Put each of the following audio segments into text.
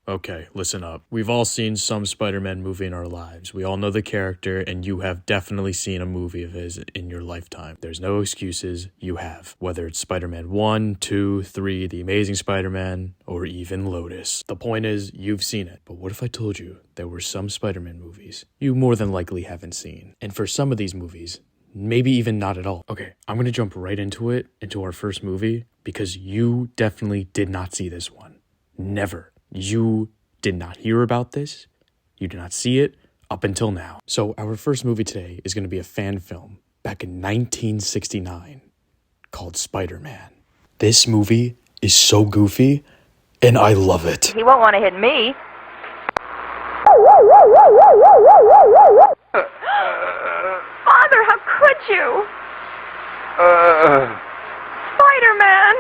Okay, listen up. We've all seen some Spider-Man movie in our lives. We all know the character, and you have definitely seen a movie of his in your lifetime. There's no excuses, you have. Whether it's Spider-Man 1, 2, 3, The Amazing Spider-Man, or even Lotus. The point is, you've seen it. But what if I told you there were some Spider-Man movies you more than likely haven't seen? And for some of these movies, maybe even not at all. Okay, I'm gonna jump right into it, into our first movie, because you definitely did not see this one. Never. You did not hear about this. You did not see it up until now. So our first movie today is going to be a fan film back in 1969 called Spider-Man. This movie is so goofy, and I love it. He won't want to hit me. Father, how could you? Spider-Man!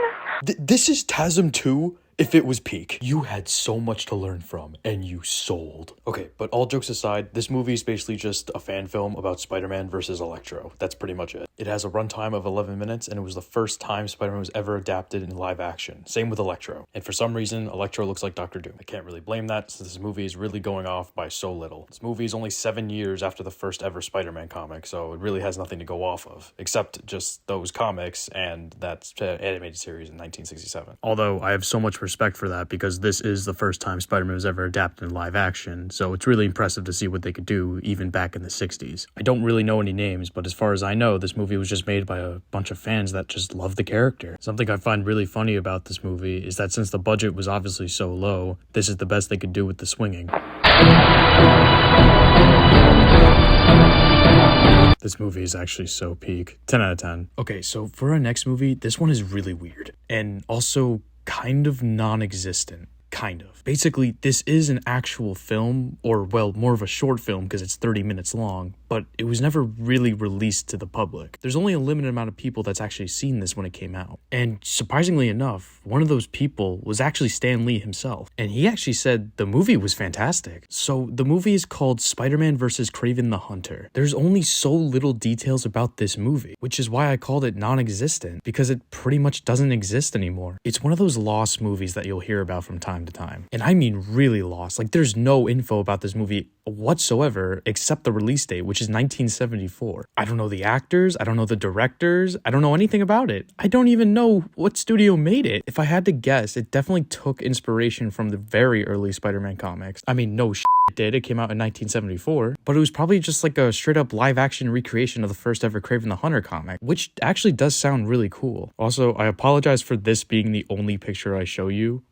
This is TASM 2 if it was peak. You had so much to learn from, and you sold. Okay, but all jokes aside, this movie is basically just a fan film about Spider-Man versus Electro. That's pretty much it. It has a runtime of 11 minutes, and it was the first time Spider-Man was ever adapted in live action. Same with Electro. And for some reason, Electro looks like Dr. Doom. I can't really blame that, since this movie is really going off by so little. This movie is only 7 years after the first ever Spider-Man comic, so it really has nothing to go off of, except just those comics and that animated series in 1967. Although, I have so much respect for that because this is the first time Spider-Man was ever adapted in live action, so it's really impressive to see what they could do even back in the 60s. I don't really know any names, but as far as I know, this movie was just made by a bunch of fans that just love the character. Something I find really funny about this movie is that since the budget was obviously so low, this is the best they could do with the swinging. This movie is actually so peak. 10 out of 10. Okay, so for our next movie, this one is really weird and also kind of non-existent. Kind of. Basically, this is an actual film, or well, more of a short film because it's 30 minutes long, but it was never really released to the public. There's only a limited amount of people that's actually seen this when it came out. And surprisingly enough, one of those people was actually Stan Lee himself. And he actually said the movie was fantastic. So the movie is called Spider-Man vs. Kraven the Hunter. There's only so little details about this movie, which is why I called it non-existent, because it pretty much doesn't exist anymore. It's one of those lost movies that you'll hear about from time to time. And I mean really lost. Like there's no info about this movie whatsoever except the release date, which is 1974. I don't know the actors, I don't know the directors, I don't know anything about it. I don't even know what studio made it. If I had to guess, it definitely took inspiration from the very early Spider-Man comics. I mean, no shit it did. It came out in 1974, but it was probably just like a straight up live action recreation of the first ever Kraven the Hunter comic, which actually does sound really cool. Also, I apologize for this being the only picture I show you.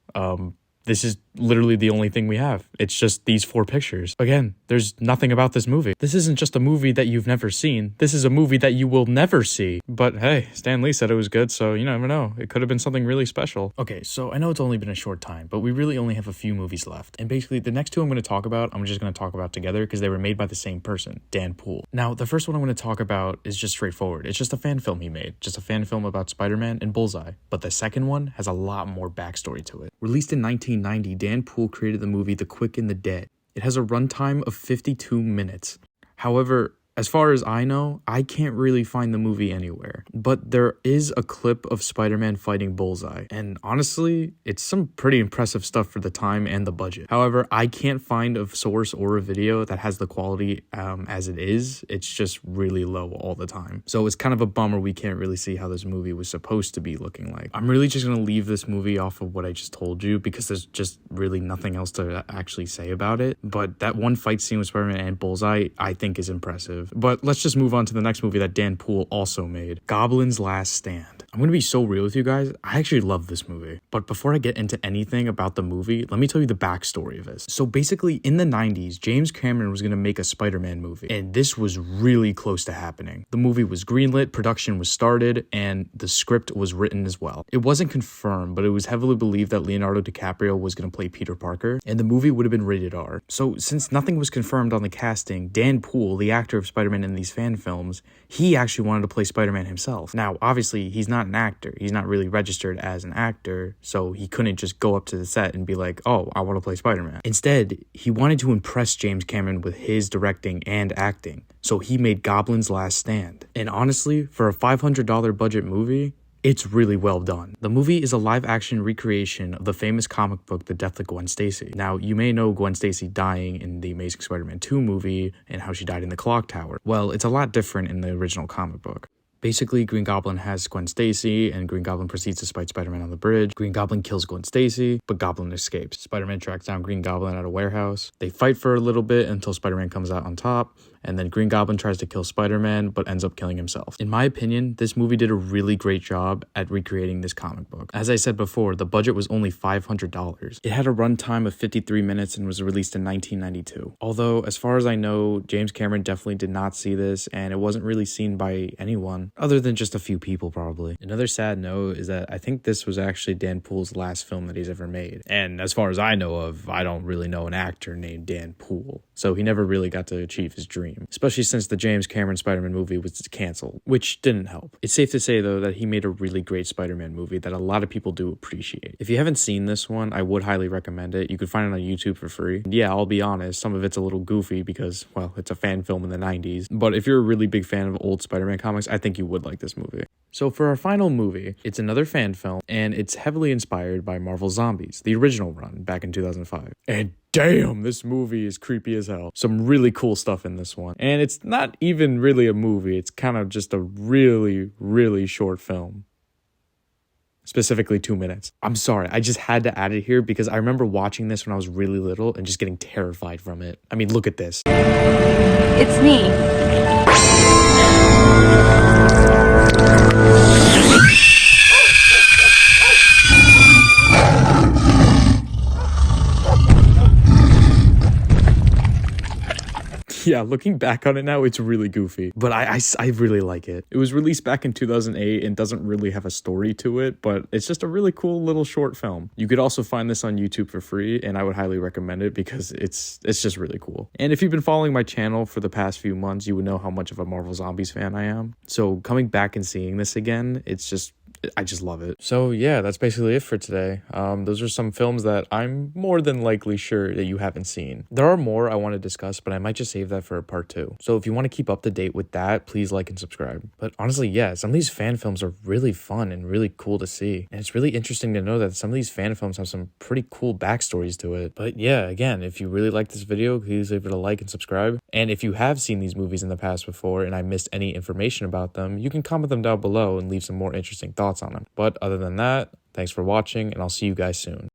This is literally the only thing we have. It's just these 4 pictures. Again, there's nothing about this movie. This isn't just a movie that you've never seen. This is a movie that you will never see. But hey, Stan Lee said it was good, so you never know. It could have been something really special. Okay, so I know it's only been a short time, but we really only have a few movies left. And basically, the next 2 I'm going to talk about, I'm just going to talk about together because they were made by the same person, Dan Poole. Now, the first one I'm going to talk about is just straightforward. It's just a fan film he made. Just a fan film about Spider-Man and Bullseye. But the second one has a lot more backstory to it. Released in 1990, Dan Poole created the movie The Quick and the Dead. It has a runtime of 52 minutes. However, as far as I know, I can't really find the movie anywhere. But there is a clip of Spider-Man fighting Bullseye. And honestly, it's some pretty impressive stuff for the time and the budget. However, I can't find a source or a video that has the quality as it is. It's just really low all the time. So it's kind of a bummer we can't really see how this movie was supposed to be looking like. I'm really just going to leave this movie off of what I just told you because there's just really nothing else to actually say about it. But that one fight scene with Spider-Man and Bullseye, I think is impressive. But let's just move on to the next movie that Dan Poole also made, Goblin's Last Stand. I'm going to be so real with you guys. I actually love this movie. But before I get into anything about the movie, let me tell you the backstory of this. So basically, in the 90s, James Cameron was going to make a Spider-Man movie. And this was really close to happening. The movie was greenlit, production was started, and the script was written as well. It wasn't confirmed, but it was heavily believed that Leonardo DiCaprio was going to play Peter Parker, and the movie would have been rated R. So since nothing was confirmed on the casting, Dan Poole, the actor of Spider-Man in these fan films, he actually wanted to play Spider-Man himself. Now, obviously, he's not an actor. He's not really registered as an actor, so he couldn't just go up to the set and be like, oh, I want to play Spider-Man. Instead, he wanted to impress James Cameron with his directing and acting, so he made Goblin's Last Stand. And honestly, for a $500 budget movie, it's really well done. The movie is a live-action recreation of the famous comic book The Death of Gwen Stacy. Now, you may know Gwen Stacy dying in the Amazing Spider-Man 2 movie and how she died in the clock tower. Well, it's a lot different in the original comic book. Basically, Green Goblin has Gwen Stacy, and Green Goblin proceeds to fight Spider-Man on the bridge. Green Goblin kills Gwen Stacy, but Goblin escapes. Spider-Man tracks down Green Goblin at a warehouse. They fight for a little bit until Spider-Man comes out on top, and then Green Goblin tries to kill Spider-Man, but ends up killing himself. In my opinion, this movie did a really great job at recreating this comic book. As I said before, the budget was only $500. It had a runtime of 53 minutes and was released in 1992. Although, as far as I know, James Cameron definitely did not see this, and it wasn't really seen by anyone, other than just a few people probably. Another sad note is that I think this was actually Dan Poole's last film that he's ever made. And as far as I know of, I don't really know an actor named Dan Poole. So he never really got to achieve his dream, especially since the James Cameron Spider-Man movie was canceled, which didn't help. It's safe to say, though, that he made a really great Spider-Man movie that a lot of people do appreciate. If you haven't seen this one, I would highly recommend it. You can find it on YouTube for free. And yeah, I'll be honest, some of it's a little goofy because, well, it's a fan film in the 90s. But if you're a really big fan of old Spider-Man comics, I think you would like this movie. So for our final movie, it's another fan film, and it's heavily inspired by Marvel Zombies, the original run back in 2005. And damn, this movie is creepy as hell. Some really cool stuff in this one. And it's not even really a movie. It's kind of just a really, really short film. Specifically 2 minutes. I'm sorry, I just had to add it here because I remember watching this when I was really little and just getting terrified from it. I mean, look at this. It's me. Yeah, looking back on it now, it's really goofy, but I really like it. It was released back in 2008 and doesn't really have a story to it, but it's just a really cool little short film. You could also find this on YouTube for free, and I would highly recommend it because it's just really cool. And if you've been following my channel for the past few months, you would know how much of a Marvel Zombies fan I am. So coming back and seeing this again, I just love it. So yeah, that's basically it for today. Those are some films that I'm more than likely sure that you haven't seen. There are more I want to discuss, but I might just save that for a part 2. So if you want to keep up to date with that, please like and subscribe. But honestly, yeah, some of these fan films are really fun and really cool to see. And it's really interesting to know that some of these fan films have some pretty cool backstories to it. But yeah, again, if you really like this video, please leave it a like and subscribe. And if you have seen these movies in the past before and I missed any information about them, you can comment them down below and leave some more interesting thoughts on them. But other than that, thanks for watching, and I'll see you guys soon.